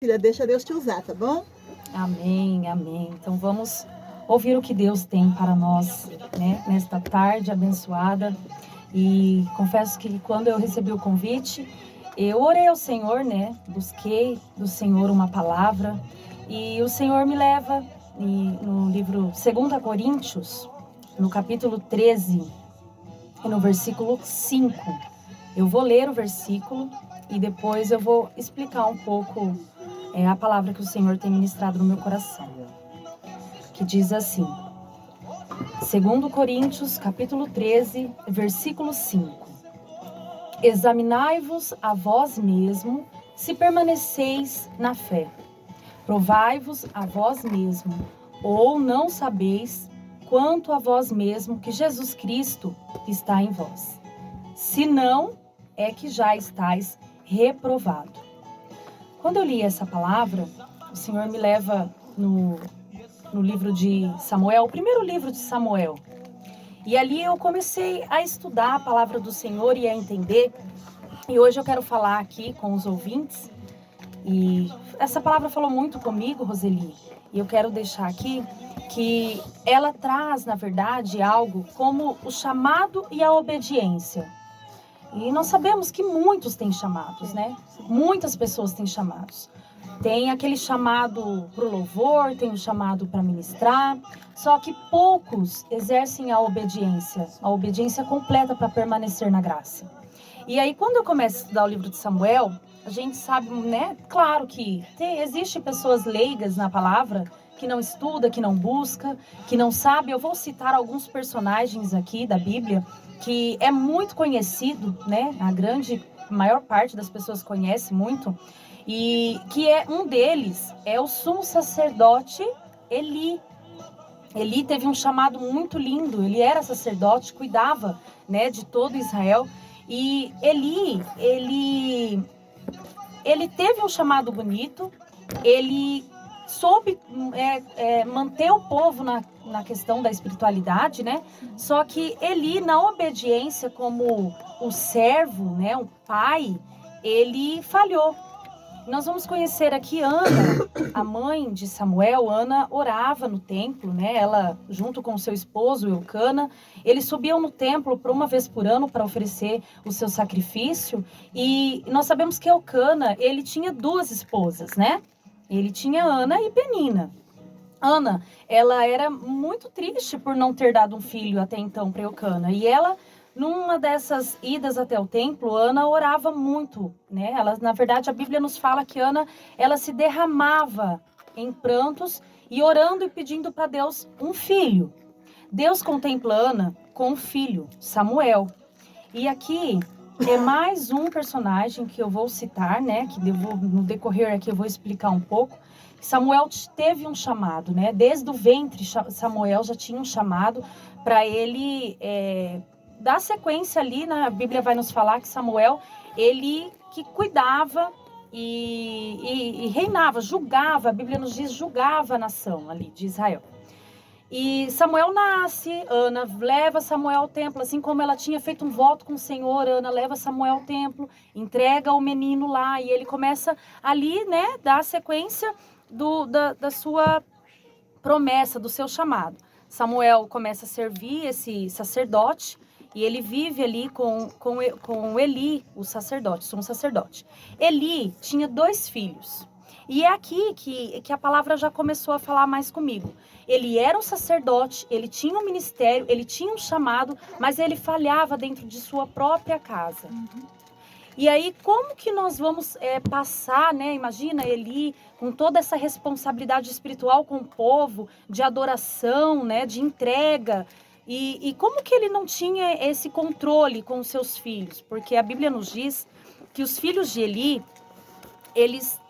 Filha, deixa Deus te usar, tá bom? Amém, amém. Então vamos ouvir o que Deus tem para nós, né, nesta tarde abençoada. E confesso que quando eu recebi o convite, eu orei ao Senhor, né, busquei do Senhor uma palavra, e o Senhor me leva no livro 2 Coríntios, no capítulo 13, e no versículo 5. Eu vou ler o versículo e depois eu vou explicar um pouco a palavra que o Senhor tem ministrado no meu coração, que diz assim: 2 Coríntios, capítulo 13, versículo 5. Examinai-vos a vós mesmo, se permaneceis na fé. Provai-vos a vós mesmo, ou não sabeis quanto a vós mesmo que Jesus Cristo está em vós. Se não, é que já estáis reprovado. Quando eu li essa palavra, o Senhor me leva no livro de Samuel, o primeiro livro de Samuel. E ali eu comecei a estudar a palavra do Senhor e a entender. E hoje eu quero falar aqui com os ouvintes. E essa palavra falou muito comigo, Roseli. E eu quero deixar aqui que ela traz, na verdade, algo como o chamado e a obediência. E nós sabemos que muitos têm chamados, né? Muitas pessoas têm chamados. Tem aquele chamado para o louvor, tem o chamado para ministrar, só que poucos exercem a obediência completa para permanecer na graça. E aí, quando eu começo a estudar o livro de Samuel, a gente sabe, né? Claro que existem pessoas leigas na palavra, que não estuda, que não busca, que não sabe. Eu vou citar alguns personagens aqui da Bíblia que é muito conhecido, né? A maior parte das pessoas conhece muito. E que um deles é o sumo sacerdote Eli. Eli teve um chamado muito lindo. Ele era sacerdote, cuidava, né, de todo Israel. E ele teve um chamado bonito. Ele soube manter o povo na questão da espiritualidade, né? Só que Eli, na obediência como o servo, né, o pai, ele falhou. Nós vamos conhecer aqui Ana, a mãe de Samuel. Ana orava no templo, né? Ela, junto com seu esposo, Eucana, eles subiam no templo por uma vez por ano para oferecer o seu sacrifício. E nós sabemos que Eucana, ele tinha duas esposas, né? Ele tinha Ana e Penina. Ana, ela era muito triste por não ter dado um filho até então para Eucana. E ela, numa dessas idas até o templo, Ana orava muito, né? Na verdade, a Bíblia nos fala que Ana, ela se derramava em prantos e orando e pedindo para Deus um filho. Deus contempla Ana com um filho, Samuel. E aqui é mais um personagem que eu vou citar, né? Que no decorrer aqui eu vou explicar um pouco. Samuel teve um chamado, né? Desde o ventre, Samuel já tinha um chamado para ele dar sequência ali. Na Bíblia vai nos falar que Samuel, ele que cuidava e reinava, julgava. A Bíblia nos diz julgava a nação ali de Israel. E Samuel nasce, Ana leva Samuel ao templo, assim como ela tinha feito um voto com o Senhor. Ana leva Samuel ao templo, entrega o menino lá e ele começa ali, né, dar sequência da sua promessa, do seu chamado. Samuel começa a servir esse sacerdote e ele vive ali com Eli, o sacerdote, sumo sacerdote. Eli tinha 2 filhos. E é aqui que a palavra já começou a falar mais comigo. Ele era um sacerdote, ele tinha um ministério, ele tinha um chamado, mas ele falhava dentro de sua própria casa. E aí, como que nós vamos passar, né? Imagina Eli com toda essa responsabilidade espiritual com o povo, de adoração, né? De entrega. E como que ele não tinha esse controle com os seus filhos? Porque a Bíblia nos diz que os filhos de Eli, eles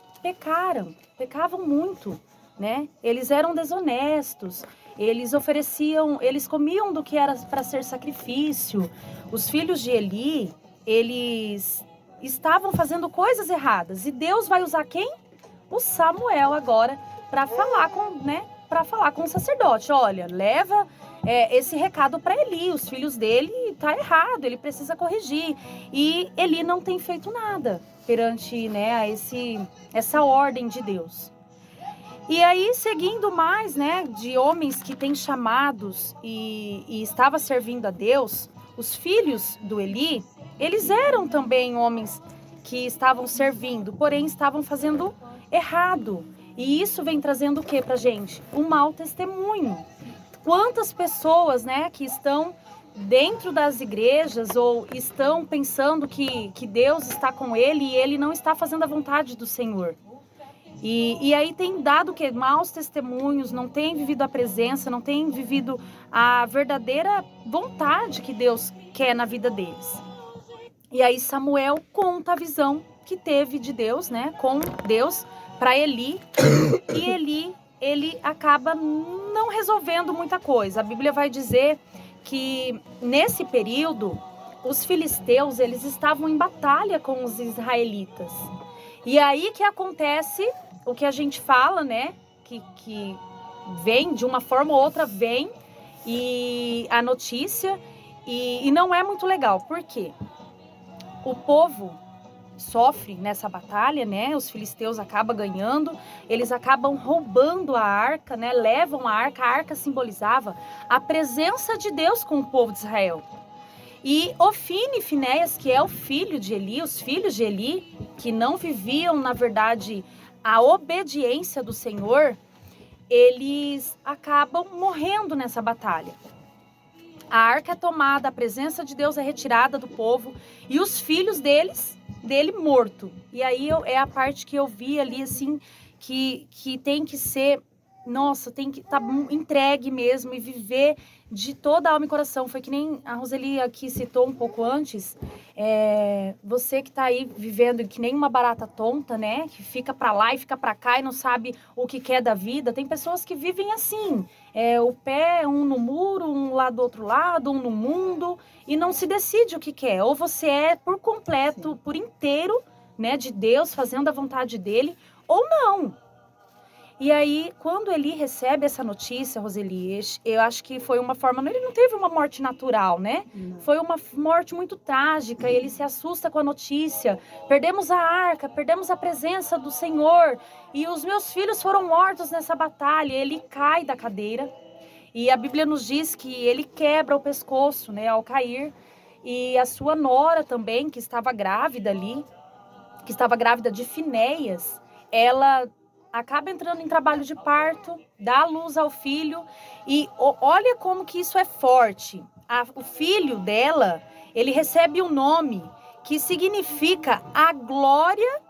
pecavam muito, né? Eles eram desonestos, eles comiam do que era para ser sacrifício. Os filhos de Eli, eles estavam fazendo coisas erradas. E Deus vai usar quem? O Samuel agora para falar com o sacerdote. Olha, leva esse recado para Eli. Os filhos dele tá errado, ele precisa corrigir. E Eli não tem feito nada. perante, né, essa ordem de Deus. E aí, seguindo mais, né, de homens que têm chamados e estava servindo a Deus, os filhos do Eli, eles eram também homens que estavam servindo, porém estavam fazendo errado. E isso vem trazendo o que pra gente? Um mau testemunho. Quantas pessoas, né, que estão dentro das igrejas ou estão pensando que Deus está com ele e ele não está fazendo a vontade do Senhor. E aí tem dado o quê? Maus testemunhos, não tem vivido a presença, não tem vivido a verdadeira vontade que Deus quer na vida deles. E aí Samuel conta a visão que teve de Deus, né, com Deus para Eli, e Eli, ele acaba não resolvendo muita coisa. A Bíblia vai dizer que nesse período os filisteus, eles estavam em batalha com os israelitas. E aí que acontece o que a gente fala, né, que vem de uma forma ou outra, vem e a notícia e não é muito legal. Por quê? O povo sofre nessa batalha, né? Os filisteus acabam ganhando, eles acabam roubando a arca, né? Levam a arca simbolizava a presença de Deus com o povo de Israel. E Ofni e Finéias, que é o filho de Eli, os filhos de Eli, que não viviam, na verdade, a obediência do Senhor, eles acabam morrendo nessa batalha. A arca é tomada, a presença de Deus é retirada do povo e os filhos dele morto. E aí é a parte que eu vi ali, assim, que tem que ser, nossa, tem que estar entregue mesmo e viver de toda a alma e coração. Foi que nem a Roseli aqui citou um pouco antes, você que está aí vivendo que nem uma barata tonta, né? Que fica para lá e fica para cá e não sabe o que quer da vida. Tem pessoas que vivem assim, o pé um no muro, um lá do outro lado, um no mundo, e não se decide o que quer. Ou você é por completo, por inteiro, né, de Deus, fazendo a vontade dele, ou não. E aí, quando ele recebe essa notícia, Roseli, eu acho que foi uma forma... Ele não teve uma morte natural, né? Não. Foi uma morte muito trágica, ele se assusta com a notícia. Perdemos a arca, perdemos a presença do Senhor, e os meus filhos foram mortos nessa batalha. Ele cai da cadeira, e a Bíblia nos diz que ele quebra o pescoço, né, ao cair. E a sua nora também, que estava grávida ali, que estava grávida de Finéias, ela acaba entrando em trabalho de parto, dá luz ao filho, e olha como que isso é forte. O filho dela, ele recebe um nome que significa a glória,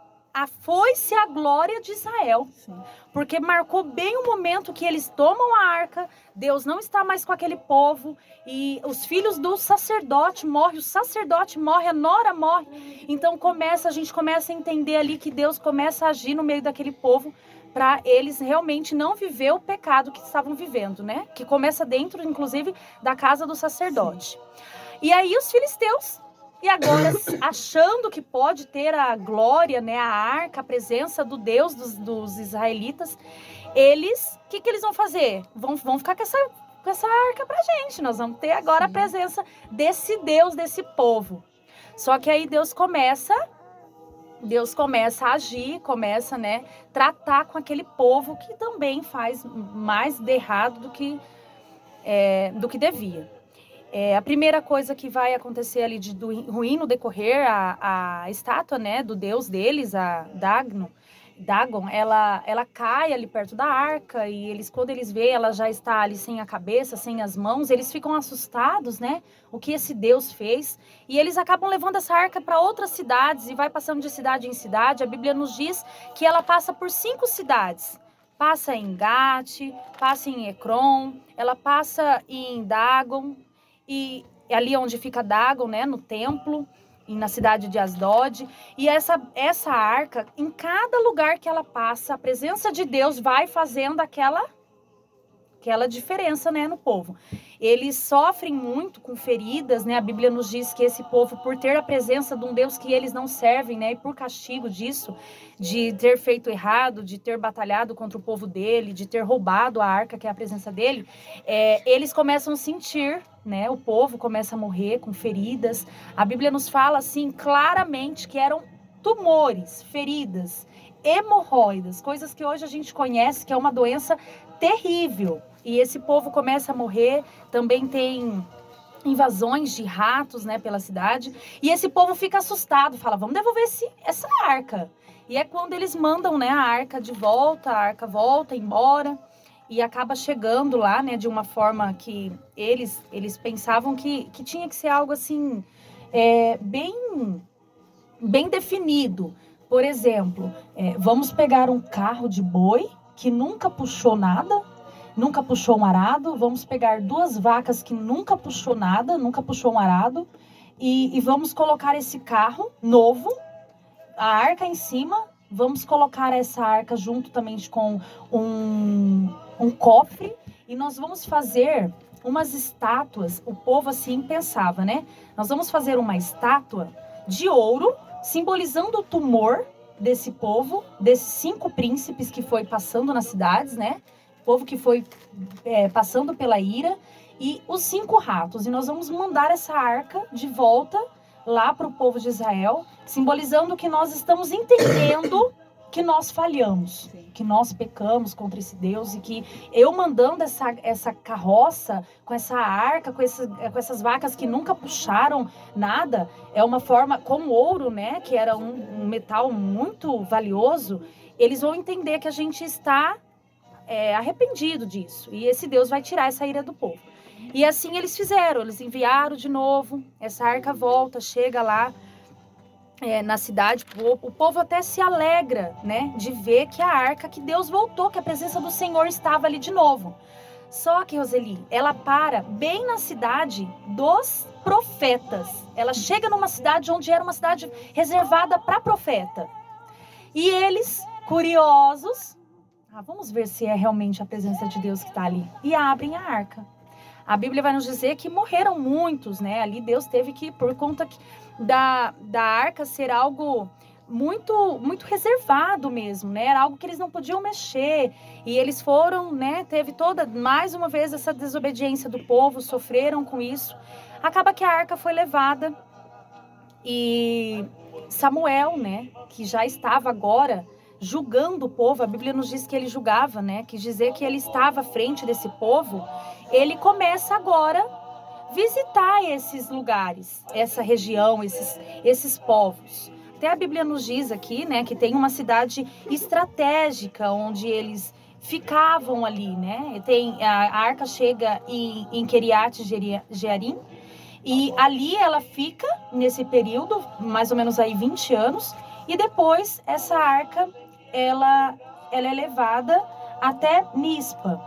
foi-se a glória de Israel. Sim. Porque marcou bem o momento que eles tomam a arca, Deus não está mais com aquele povo, e os filhos do sacerdote morrem, o sacerdote morre, a nora morre. Então a gente começa a entender ali que Deus começa a agir no meio daquele povo, para eles realmente não viver o pecado que estavam vivendo, né? Que começa dentro, inclusive, da casa do sacerdote. Sim. E aí os filisteus, e agora achando que pode ter a glória, né, a arca, a presença do Deus dos israelitas, o que eles vão fazer? Vão ficar com essa arca pra gente, nós vamos ter agora a presença desse Deus, desse povo. Só que aí Deus começa a agir, começa, né, tratar com aquele povo que também faz mais de errado do que devia. A primeira coisa que vai acontecer ali de ruim no decorrer, a estátua, né, do deus deles, a Dagon, ela cai ali perto da arca, e quando eles veem, ela já está ali sem a cabeça, sem as mãos, eles ficam assustados, né? O que esse Deus fez, e eles acabam levando essa arca para outras cidades, e vai passando de cidade em cidade. A Bíblia nos diz que ela passa por 5 cidades. Passa em Gate, passa em Ecrom, ela passa em Dagon, e ali onde fica Dagon, né, no templo, e na cidade de Asdod. E essa arca, em cada lugar que ela passa, a presença de Deus vai fazendo aquela diferença, né, no povo. Eles sofrem muito com feridas, né? A Bíblia nos diz que esse povo, por ter a presença de um Deus que eles não servem, né, e por castigo disso, de ter feito errado, de ter batalhado contra o povo dele, de ter roubado a arca, que é a presença dele, eles começam a sentir, né? O povo começa a morrer com feridas. A Bíblia nos fala assim claramente que eram tumores, feridas, hemorroidas, coisas que hoje a gente conhece que é uma doença terrível. E esse povo começa a morrer, também tem invasões de ratos, né, pela cidade. E esse povo fica assustado, fala, vamos devolver essa arca. E é quando eles mandam, né, a arca de volta, a arca volta embora e acaba chegando lá, né, de uma forma que eles pensavam que tinha que ser algo assim, bem definido. Por exemplo, vamos pegar um carro de boi que nunca puxou nada, nunca puxou um arado, vamos pegar 2 vacas que nunca puxou nada, nunca puxou um arado, e vamos colocar esse carro novo, a arca em cima, vamos colocar essa arca junto também com um cofre, e nós vamos fazer umas estátuas. O povo assim pensava, né? Nós vamos fazer uma estátua de ouro, simbolizando o tumor desse povo, desses 5 príncipes que foi passando nas cidades, né? O povo que foi passando pela ira, e os 5 ratos. E nós vamos mandar essa arca de volta lá para o povo de Israel, simbolizando que nós estamos entendendo que nós falhamos, que nós pecamos contra esse Deus, e que eu mandando essa carroça, com essa arca, com essas vacas que nunca puxaram nada, é uma forma, com ouro, né, que era um metal muito valioso, eles vão entender que a gente está arrependido disso, e esse Deus vai tirar essa ira do povo. E assim eles fizeram, eles enviaram de novo, essa arca volta, chega lá na cidade, o povo até se alegra, né, de ver que a arca, que Deus voltou, que a presença do Senhor estava ali de novo. Só que, Roseli, ela para bem na cidade dos profetas. Ela chega numa cidade onde era uma cidade reservada para profeta. E eles, curiosos, vamos ver se é realmente a presença de Deus que está ali. E abrem a arca. A Bíblia vai nos dizer que morreram muitos, né? Ali Deus teve que, por conta da arca ser algo muito, muito reservado mesmo, né? Era algo que eles não podiam mexer. E eles foram, né? Teve mais uma vez, essa desobediência do povo, sofreram com isso. Acaba que a arca foi levada e Samuel, né? Que já estava agora julgando o povo, a Bíblia nos diz que ele julgava, né? Quis dizer que ele estava à frente desse povo. Ele começa agora a visitar esses lugares, essa região, esses povos. Até a Bíblia nos diz aqui, né, que tem uma cidade estratégica onde eles ficavam ali, né? A arca chega em Kiriat Jearim, e ali ela fica nesse período, mais ou menos aí 20 anos, e depois essa arca ela é levada até Mispa.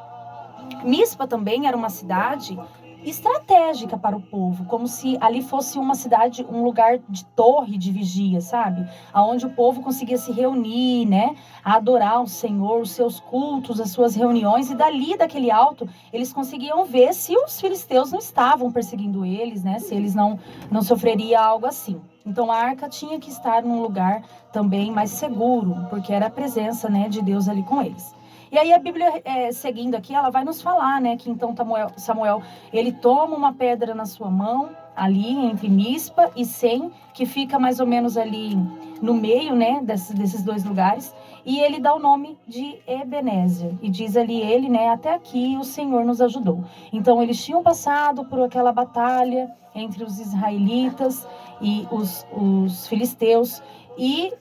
Mispa também era uma cidade estratégica para o povo, como se ali fosse uma cidade, um lugar de torre de vigia, sabe? Aonde o povo conseguia se reunir, né? A adorar o Senhor, os seus cultos, as suas reuniões, e dali, daquele alto, eles conseguiam ver se os filisteus não estavam perseguindo eles, né? Se eles não sofreriam algo assim. Então a arca tinha que estar num lugar também mais seguro, porque era a presença, né, de Deus ali com eles. E aí a Bíblia, seguindo aqui, ela vai nos falar, né, que então Samuel, ele toma uma pedra na sua mão, ali entre Mispa e Sem, que fica mais ou menos ali no meio, né, desses 2 lugares, e ele dá o nome de Ebenezer, e diz ali ele, né, até aqui o Senhor nos ajudou. Então eles tinham passado por aquela batalha entre os israelitas e os filisteus, e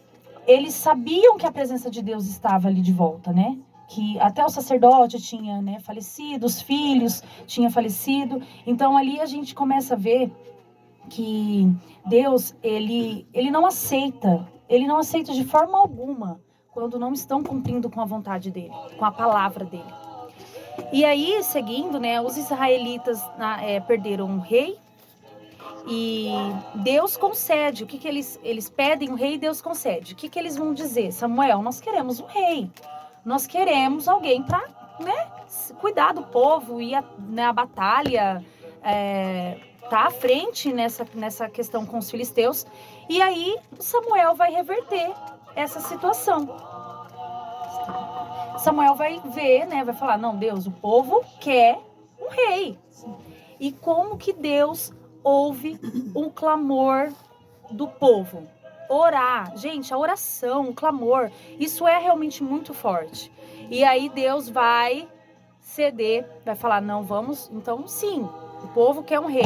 eles sabiam que a presença de Deus estava ali de volta, né? Que até o sacerdote tinha, né, falecido, os filhos tinham falecido. Então ali a gente começa a ver que Deus, ele não aceita de forma alguma quando não estão cumprindo com a vontade dele, com a palavra dele. E aí, seguindo, né, os israelitas perderam um rei, e Deus concede. O que eles pedem? Um rei, e Deus concede. O que eles vão dizer? Samuel, nós queremos um rei. Nós queremos alguém para, né, cuidar do povo, ir na batalha, tá à frente nessa questão com os filisteus. E aí Samuel vai reverter essa situação. Samuel vai ver, né, vai falar, não, Deus, o povo quer um rei. E como que Deus ouve o clamor do povo? orar. Gente, a oração, o clamor, isso é realmente muito forte. E aí Deus vai ceder, vai falar, não, vamos, então sim, o povo quer um rei.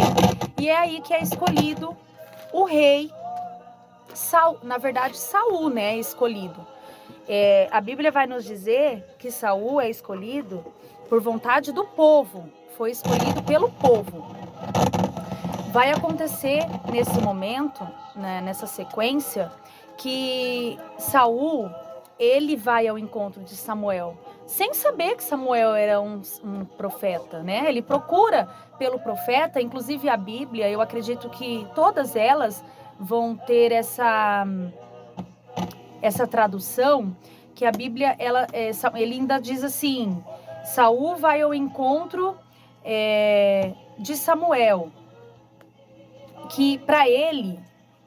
E é aí que é escolhido o rei, na verdade Saul, né, é escolhido. A Bíblia vai nos dizer que Saul é escolhido por vontade do povo, foi escolhido pelo povo. Vai acontecer nesse momento, né, nessa sequência, que Saul, ele vai ao encontro de Samuel, sem saber que Samuel era um profeta, né? Ele procura pelo profeta, inclusive a Bíblia, eu acredito que todas elas vão ter essa tradução, que a Bíblia, ele ainda diz assim, Saul vai ao encontro de Samuel, que para ele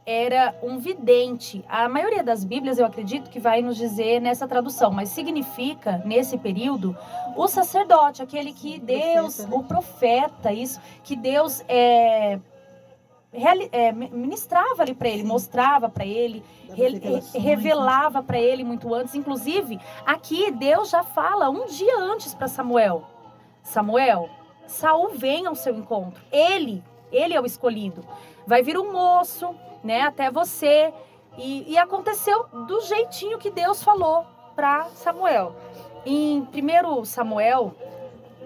era um vidente. A maioria das Bíblias, eu acredito que vai nos dizer nessa tradução, mas significa, nesse período, o sacerdote, aquele que Deus, o profeta, isso, que Deus ministrava ali para ele, mostrava para ele, revelava para ele muito antes. Inclusive, aqui Deus já fala um dia antes para Samuel. Samuel, Saul vem ao seu encontro. Ele é o escolhido. Vai vir um moço, né, até você. E aconteceu do jeitinho que Deus falou para Samuel. Em 1 Samuel,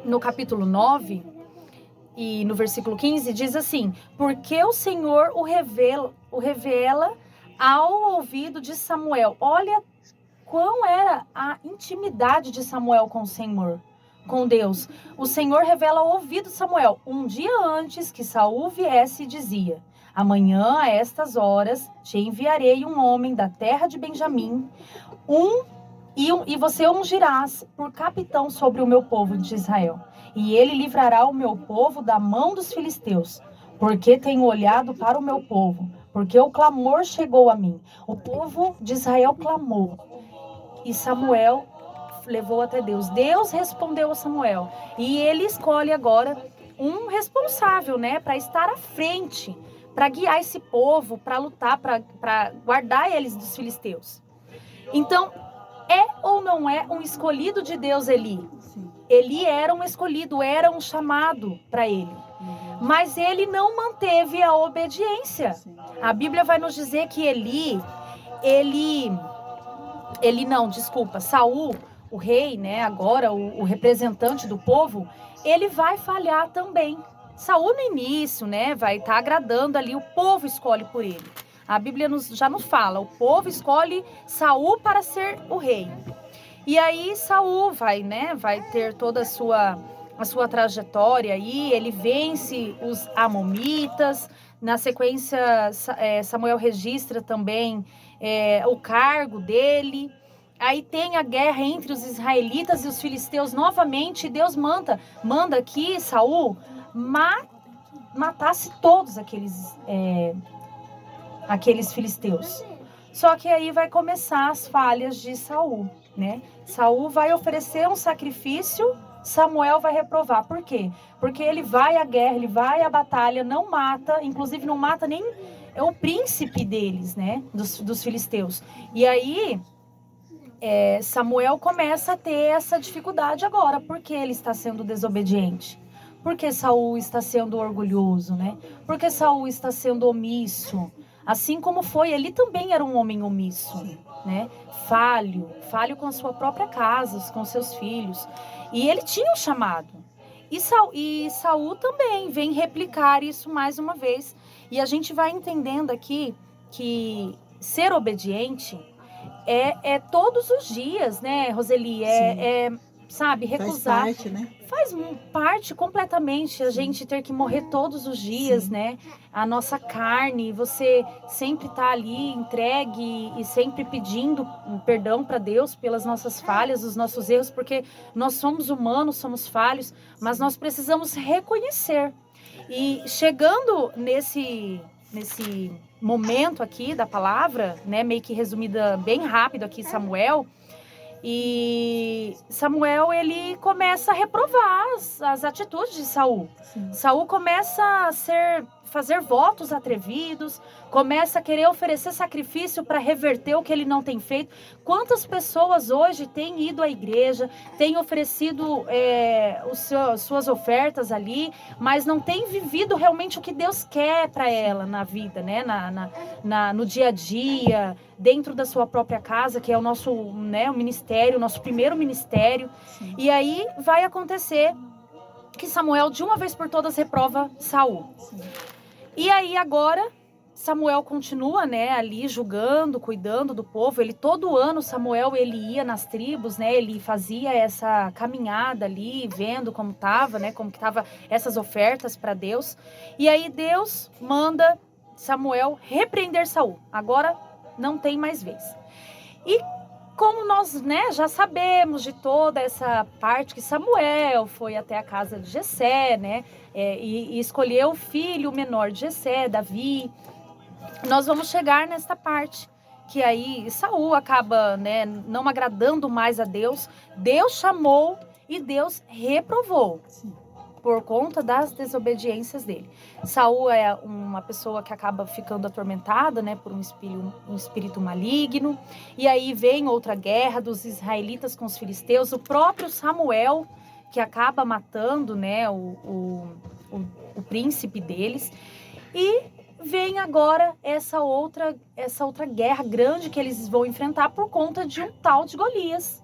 no capítulo 9, e no versículo 15, diz assim, porque o Senhor o revela ao ouvido de Samuel. Olha qual era a intimidade de Samuel com o Senhor, com Deus. O Senhor revela ao ouvido de Samuel, um dia antes que Saul viesse, dizia, amanhã a estas horas te enviarei um homem da terra de Benjamim, e você ungirás por capitão sobre o meu povo de Israel. E ele livrará o meu povo da mão dos filisteus, porque tenho olhado para o meu povo, porque o clamor chegou a mim. O povo de Israel clamou, e Samuel levou até Deus. Deus respondeu a Samuel, e ele escolhe agora um responsável, né, para estar à frente, para guiar esse povo, para lutar, para guardar eles dos filisteus. Então, é ou não é um escolhido de Deus Eli? Eli era um escolhido, era um chamado para ele. Mas ele não manteve a obediência. A Bíblia vai nos dizer que Saul, o rei, né, agora o representante do povo, ele vai falhar também. Saul no início, né, vai estar agradando ali, o povo escolhe por ele. A Bíblia já nos fala, o povo escolhe Saul para ser o rei. E aí Saul vai ter toda a sua trajetória aí, ele vence os amonitas. Na sequência, Samuel registra também o cargo dele. Aí tem a guerra entre os israelitas e os filisteus novamente. Deus manda que Saul matasse todos aqueles filisteus. Só que aí vai começar as falhas de Saul, né? Saul vai oferecer um sacrifício, Samuel vai reprovar. Por quê? Porque ele vai à guerra, ele vai à batalha, não mata, inclusive não mata nem o príncipe deles, né? Dos filisteus. E aí Samuel começa a ter essa dificuldade agora, porque ele está sendo desobediente. Porque Saul está sendo orgulhoso, né? Porque Saul está sendo omisso. Assim como foi, ele também era um homem omisso, né? Falho com a sua própria casa, com seus filhos. E ele tinha um chamado. E Saul também vem replicar isso mais uma vez. E a gente vai entendendo aqui que ser obediente é todos os dias, né, Roseli? Sabe, recusar. Faz parte, né? Faz parte completamente a gente ter que morrer todos os dias, né? A nossa carne, você sempre tá ali entregue e sempre pedindo perdão para Deus pelas nossas falhas, os nossos erros, porque nós somos humanos, somos falhos, mas nós precisamos reconhecer. E chegando nesse momento aqui da palavra, né, meio que resumida bem rápido aqui, Samuel, ele começa a reprovar as atitudes de Saul. Saul começa a ser fazer votos atrevidos, começa a querer oferecer sacrifício para reverter o que ele não tem feito. Quantas pessoas hoje têm ido à igreja, têm oferecido suas ofertas ali, mas não têm vivido realmente o que Deus quer para ela na vida, né? No dia a dia, dentro da sua própria casa, que é o nosso, né, o ministério, o nosso primeiro ministério. Sim. E aí vai acontecer que Samuel, de uma vez por todas, reprova Saul. Sim. E aí agora Samuel continua, né, ali julgando, cuidando do povo. Ele todo ano, Samuel, ele ia nas tribos, né, ele fazia essa caminhada ali, vendo como tava, né, como que tava essas ofertas para Deus. E aí Deus manda Samuel repreender Saul. Agora não tem mais vez. E como nós, né, já sabemos de toda essa parte que Samuel foi até a casa de Jessé, né, e escolheu o filho menor de Jessé, Davi, nós vamos chegar nesta parte que aí Saul acaba, né, não agradando mais a Deus. Deus chamou e Deus reprovou. Sim. Por conta das desobediências dele. Saul é uma pessoa que acaba ficando atormentada, né, por um espírito maligno. E aí vem outra guerra dos israelitas com os filisteus. O próprio Samuel, que acaba matando, né, o príncipe deles. E vem agora essa outra guerra grande que eles vão enfrentar por conta de um tal de Golias,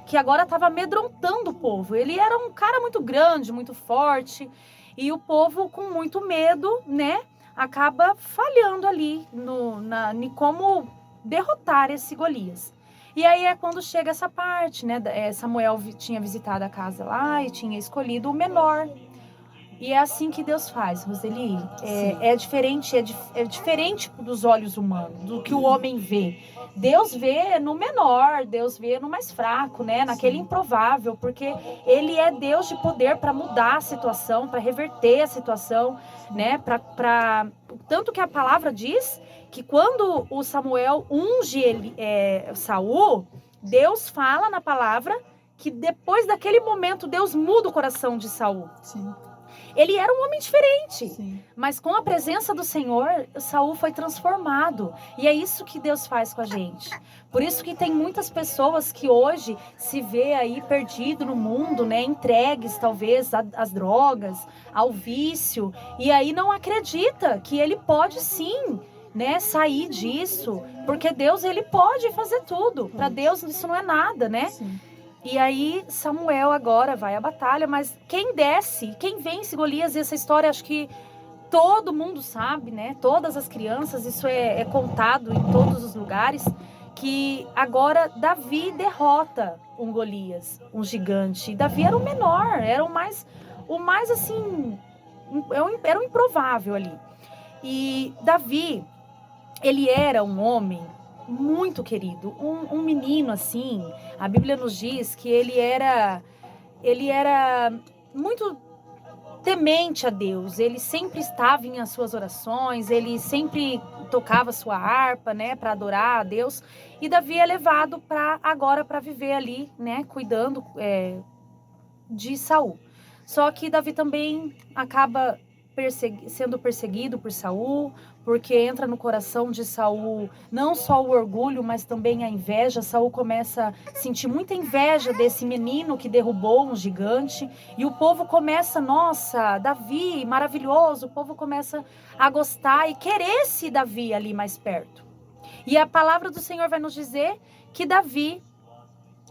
que agora estava amedrontando o povo. Ele era um cara muito grande, muito forte, e o povo, com muito medo, né, acaba falhando ali em como derrotar esse Golias. E aí é quando chega essa parte, né, Samuel tinha visitado a casa lá e tinha escolhido o menor. E é assim que Deus faz, Roseli. É diferente dos olhos humanos, do que o homem vê. Deus vê no menor, Deus vê no mais fraco, né? Naquele improvável, porque Ele é Deus de poder para mudar a situação, para reverter a situação, né? Tanto que a palavra diz que quando o Samuel unge Saul, Deus fala na palavra que depois daquele momento Deus muda o coração de Saul. Sim. Ele era um homem diferente, Sim. mas com a presença do Senhor, Saul foi transformado. E é isso que Deus faz com a gente. Por isso que tem muitas pessoas que hoje se vê aí perdido no mundo, né, entregues talvez às drogas, ao vício, e aí não acredita que ele pode sim, né, sair disso, porque Deus, ele pode fazer tudo. Para Deus isso não é nada, né? Sim. E aí Samuel agora vai à batalha, mas quem vence Golias, essa história acho que todo mundo sabe, né? Todas as crianças, isso é contado em todos os lugares, que agora Davi derrota um Golias, um gigante. E Davi era o menor, era o mais assim, era o improvável ali. E Davi, ele era um homem muito querido, um menino assim. A Bíblia nos diz que ele era muito temente a Deus. Ele sempre estava em as suas orações, ele sempre tocava sua harpa, né, para adorar a Deus. E Davi é levado para viver ali, né, cuidando de Saul. Só que Davi também acaba sendo perseguido por Saul, porque entra no coração de Saul não só o orgulho, mas também a inveja. Saul começa a sentir muita inveja desse menino que derrubou um gigante, e o povo começa, nossa, Davi, maravilhoso, o povo começa a gostar e querer esse Davi ali mais perto. E a palavra do Senhor vai nos dizer que Davi,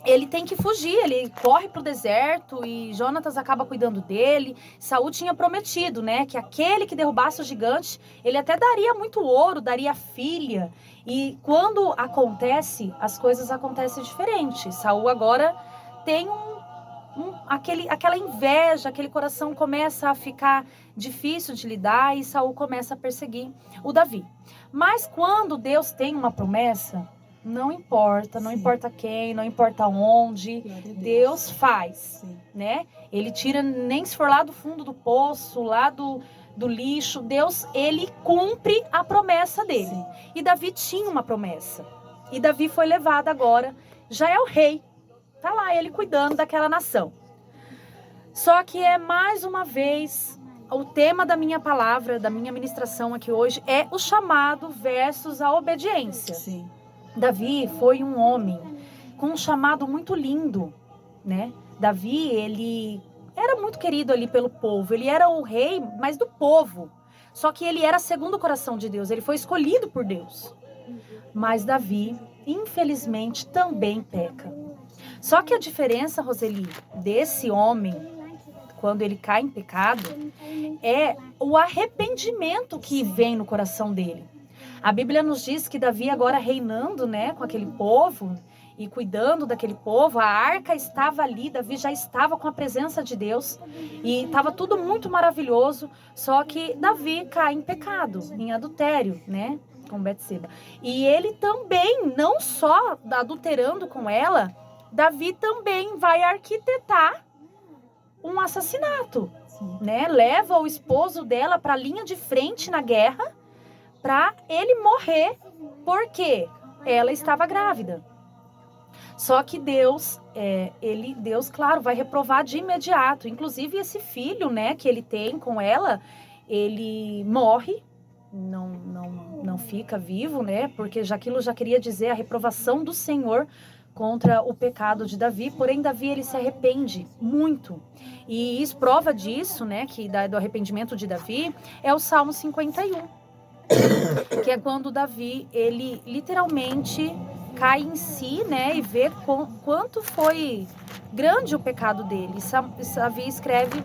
ele tem que fugir, ele corre para o deserto e Jonatas acaba cuidando dele. Saul tinha prometido, né, que aquele que derrubasse o gigante, ele até daria muito ouro, daria filha. E quando acontece, as coisas acontecem diferente. Saul agora tem aquela inveja, aquele coração começa a ficar difícil de lidar e Saul começa a perseguir o Davi. Mas quando Deus tem uma promessa, não importa quem, não importa onde, Deus faz, né? Ele tira, nem se for lá do fundo do poço, lá do lixo, Deus, ele cumpre a promessa dele. Sim. E Davi tinha uma promessa. E Davi foi levado agora, já é o rei, tá lá ele cuidando daquela nação. Só que é mais uma vez o tema da minha palavra, da minha ministração aqui hoje, é o chamado versus a obediência. Sim. Davi foi um homem com um chamado muito lindo, né? Davi, ele era muito querido ali pelo povo, ele era o rei, mas do povo. Só que ele era segundo o coração de Deus, ele foi escolhido por Deus. Mas Davi, infelizmente, também peca. Só que a diferença, Roseli, desse homem, quando ele cai em pecado, é o arrependimento que vem no coração dele. A Bíblia nos diz que Davi agora reinando, né, com aquele povo e cuidando daquele povo, a arca estava ali, Davi já estava com a presença de Deus e estava tudo muito maravilhoso, só que Davi cai em pecado, em adultério, né, com Betseba. E ele também, não só adulterando com ela, Davi também vai arquitetar um assassinato, né? Leva o esposo dela para a linha de frente na guerra para ele morrer, porque ela estava grávida. Só que Deus, claro, vai reprovar de imediato. Inclusive esse filho, né, que ele tem com ela, ele morre, não fica vivo, né? Porque aquilo já queria dizer a reprovação do Senhor contra o pecado de Davi, porém Davi ele se arrepende muito. E isso, prova disso, né, do arrependimento de Davi, é o Salmo 51, que é quando Davi, ele literalmente cai em si, né, e vê quanto foi grande o pecado dele. Davi escreve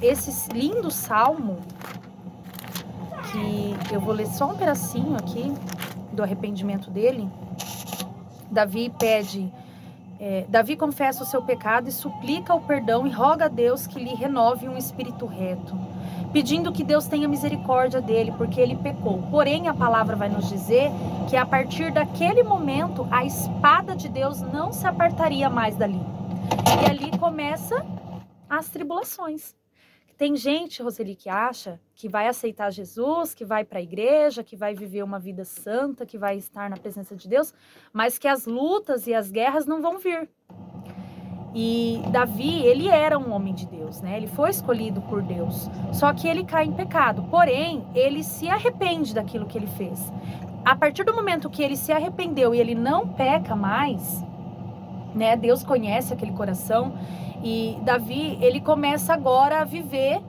esse lindo salmo, que eu vou ler só um pedacinho aqui do arrependimento dele. Davi confessa o seu pecado e suplica o perdão e roga a Deus que lhe renove um espírito reto, pedindo que Deus tenha misericórdia dele, porque ele pecou. Porém, a palavra vai nos dizer que a partir daquele momento, a espada de Deus não se apartaria mais dali. E ali começa as tribulações. Tem gente, Roseli, que acha que vai aceitar Jesus, que vai para a igreja, que vai viver uma vida santa, que vai estar na presença de Deus, mas que as lutas e as guerras não vão vir. E Davi, ele era um homem de Deus, né? Ele foi escolhido por Deus. Só que ele cai em pecado. Porém, ele se arrepende daquilo que ele fez. A partir do momento que ele se arrependeu e ele não peca mais, né? Deus conhece aquele coração. E Davi, ele começa agora a viver,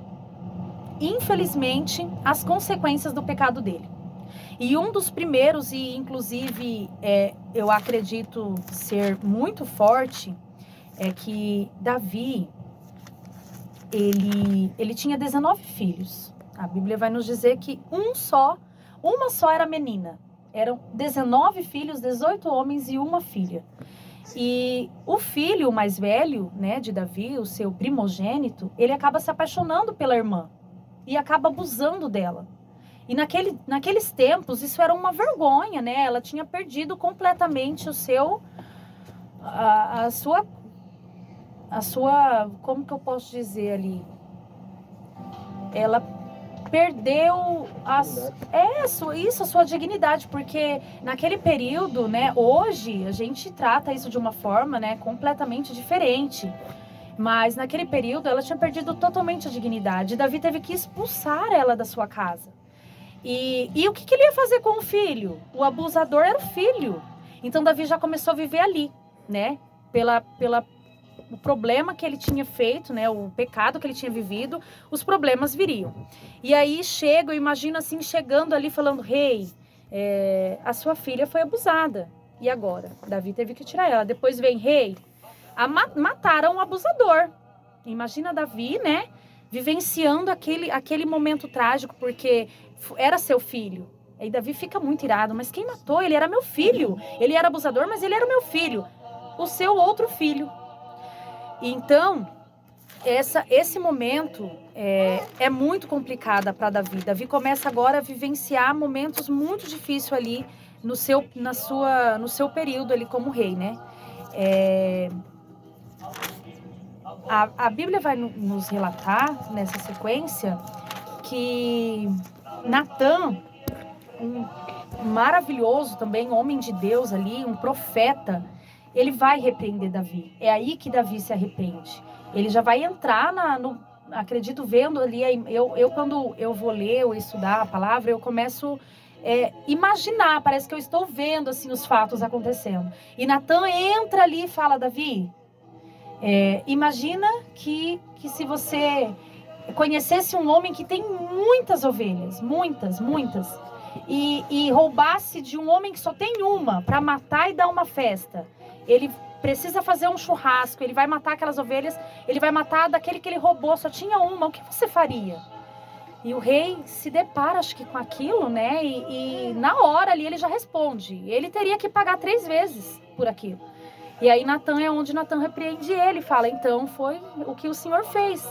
infelizmente, as consequências do pecado dele. E um dos primeiros, e inclusive eu acredito ser muito forte, é que Davi, ele tinha 19 filhos. A Bíblia vai nos dizer que uma só era menina. Eram 19 filhos, 18 homens e uma filha. E o filho mais velho, né, de Davi, o seu primogênito, ele acaba se apaixonando pela irmã e acaba abusando dela. E naqueles tempos isso era uma vergonha, né? Ela tinha perdido completamente a sua, como que eu posso dizer ali? Ela perdeu a sua dignidade, porque naquele período, né, hoje a gente trata isso de uma forma, né, completamente diferente, mas naquele período ela tinha perdido totalmente a dignidade. Davi teve que expulsar ela da sua casa. E o que ele ia fazer com o filho? O abusador era o filho. Então Davi já começou a viver ali, né, o problema que ele tinha feito, né, o pecado que ele tinha vivido, os problemas viriam. E aí eu imagino assim, chegando ali falando, rei, a sua filha foi abusada. E agora? Davi teve que tirar ela. Depois vem, rei, mataram o abusador. Imagina Davi, né, vivenciando aquele momento trágico, porque era seu filho. Aí Davi fica muito irado, mas quem matou? Ele era meu filho. Ele era abusador, mas ele era o meu filho. O seu outro filho. Então, esse momento é muito complicado para Davi. Davi começa agora a vivenciar momentos muito difíceis ali no seu período ali como rei, né? A Bíblia vai nos relatar nessa sequência que Natã, um maravilhoso também, homem de Deus ali, um profeta, ele vai repreender Davi. É aí que Davi se arrepende. Ele já vai entrar acredito vendo ali, eu quando eu vou ler ou estudar a palavra, eu começo imaginar, parece que eu estou vendo assim os fatos acontecendo. E Natan entra ali e fala: Davi, imagina que se você conhecesse um homem que tem muitas ovelhas, muitas, e roubasse de um homem que só tem uma, para matar e dar uma festa. Ele precisa fazer um churrasco, ele vai matar aquelas ovelhas, ele vai matar daquele que ele roubou, só tinha uma, o que você faria? E o rei se depara, acho que com aquilo, né? E na hora ali ele já responde. Ele teria que pagar 3 vezes por aquilo. E aí Natan é onde Natan repreende ele, fala: então foi o que o Senhor fez.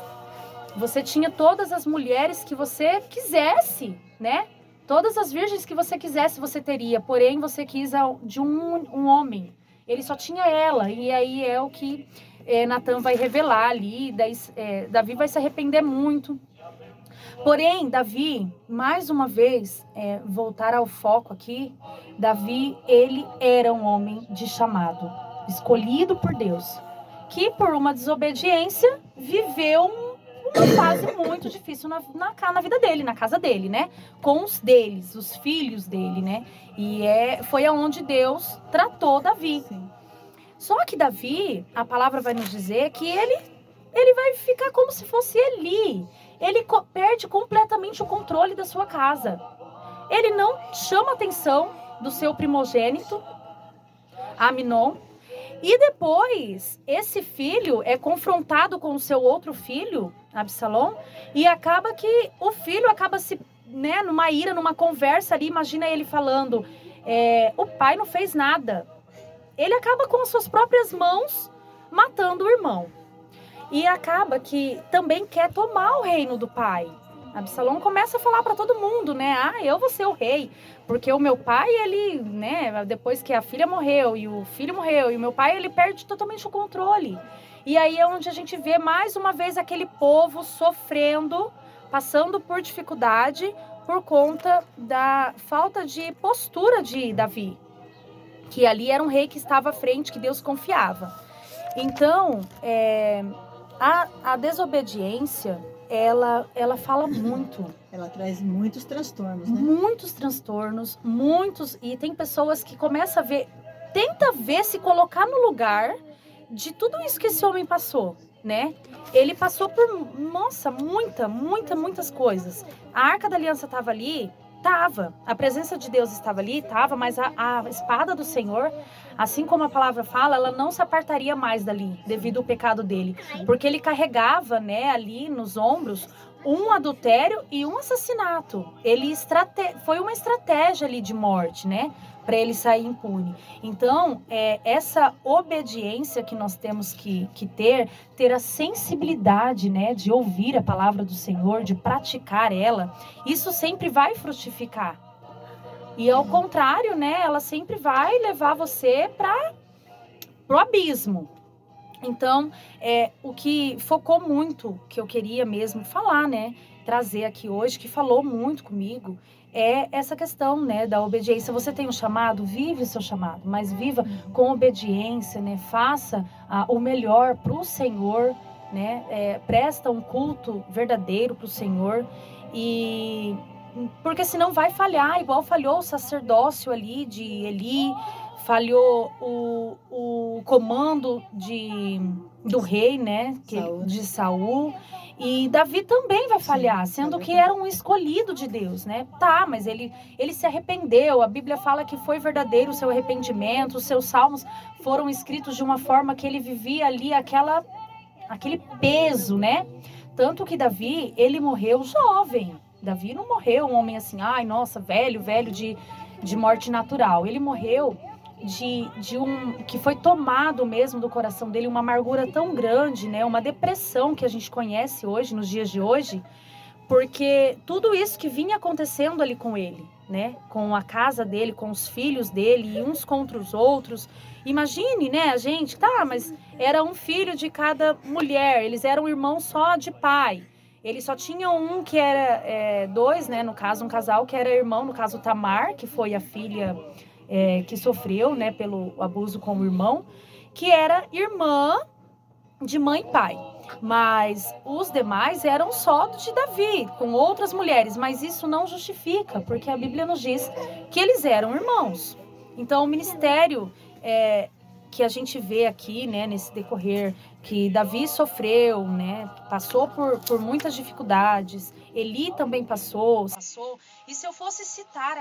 Você tinha todas as mulheres que você quisesse, né? Todas as virgens que você quisesse você teria, porém você quis de um homem. Ele só tinha ela, e aí é o que Natan vai revelar ali. Daí, Davi vai se arrepender muito. Porém, Davi, mais uma vez, voltar ao foco aqui, Davi, ele era um homem de chamado, escolhido por Deus, que por uma desobediência viveu uma fase muito difícil na vida dele, na casa dele, né? Com os filhos dele, né? E foi aonde Deus tratou Davi. Sim. Só que Davi, a palavra vai nos dizer que ele vai ficar como se fosse Eli. Ele perde completamente o controle da sua casa. Ele não chama a atenção do seu primogênito, Aminon. E depois, esse filho é confrontado com o seu outro filho, Absalom, e acaba que o filho acaba se, né, numa ira, numa conversa ali, imagina ele falando, o pai não fez nada. Ele acaba com as suas próprias mãos matando o irmão. E acaba que também quer tomar o reino do pai. Absalom começa a falar para todo mundo, né? Eu vou ser o rei, porque o meu pai, ele, né, depois que a filha morreu e o filho morreu, e o meu pai, ele perde totalmente o controle. E aí é onde a gente vê mais uma vez aquele povo sofrendo, passando por dificuldade por conta da falta de postura de Davi, que ali era um rei que estava à frente, que Deus confiava. Então, a desobediência, ela fala muito. Ela traz muitos transtornos, né? Muitos transtornos, e tem pessoas que começam a ver, tenta ver, se colocar no lugar de tudo isso que esse homem passou, né? Ele passou por, nossa, muitas coisas. A Arca da Aliança estava ali, a presença de Deus estava ali, mas a espada do Senhor, assim como a palavra fala, ela não se apartaria mais dali, devido ao pecado dele. Porque ele carregava, né, ali nos ombros, um adultério e um assassinato. Foi uma estratégia ali de morte, né, para ele sair impune. Então, essa obediência que nós temos que ter a sensibilidade, né, de ouvir a palavra do Senhor, de praticar ela, isso sempre vai frutificar. E ao contrário, né, ela sempre vai levar você pro abismo. Então, o que focou muito, que eu queria mesmo falar, né, trazer aqui hoje, que falou muito comigo, é essa questão, né, da obediência. Você tem um chamado, vive o seu chamado, mas viva com obediência, né, faça o melhor para o Senhor, né, presta um culto verdadeiro para o Senhor, porque senão vai falhar, igual falhou o sacerdócio ali de Eli, falhou o comando do rei, né, de Saul. E Davi também vai falhar, sendo que era um escolhido de Deus, né? Mas ele se arrependeu. A Bíblia fala que foi verdadeiro o seu arrependimento. Os seus salmos foram escritos de uma forma que ele vivia ali aquele peso, né? Tanto que Davi, ele morreu jovem. Davi não morreu um homem assim, velho de morte natural. Ele morreu que foi tomado mesmo do coração dele, uma amargura tão grande, né? Uma depressão que a gente conhece hoje, nos dias de hoje, porque tudo isso que vinha acontecendo ali com ele, né? Com a casa dele, com os filhos dele, e uns contra os outros. Imagine, né, a gente, mas era um filho de cada mulher, eles eram irmãos só de pai. Eles só tinham um que era, 2, né, no caso, um casal que era irmão, no caso Tamar, que foi a filha que sofreu, né, pelo abuso com o irmão, que era irmã de mãe e pai. Mas os demais eram só de Davi, com outras mulheres, mas isso não justifica, porque a Bíblia nos diz que eles eram irmãos. Então, o ministério que a gente vê aqui, né, nesse decorrer, que Davi sofreu, né, passou por muitas dificuldades, Eli também passou. E se eu fosse citar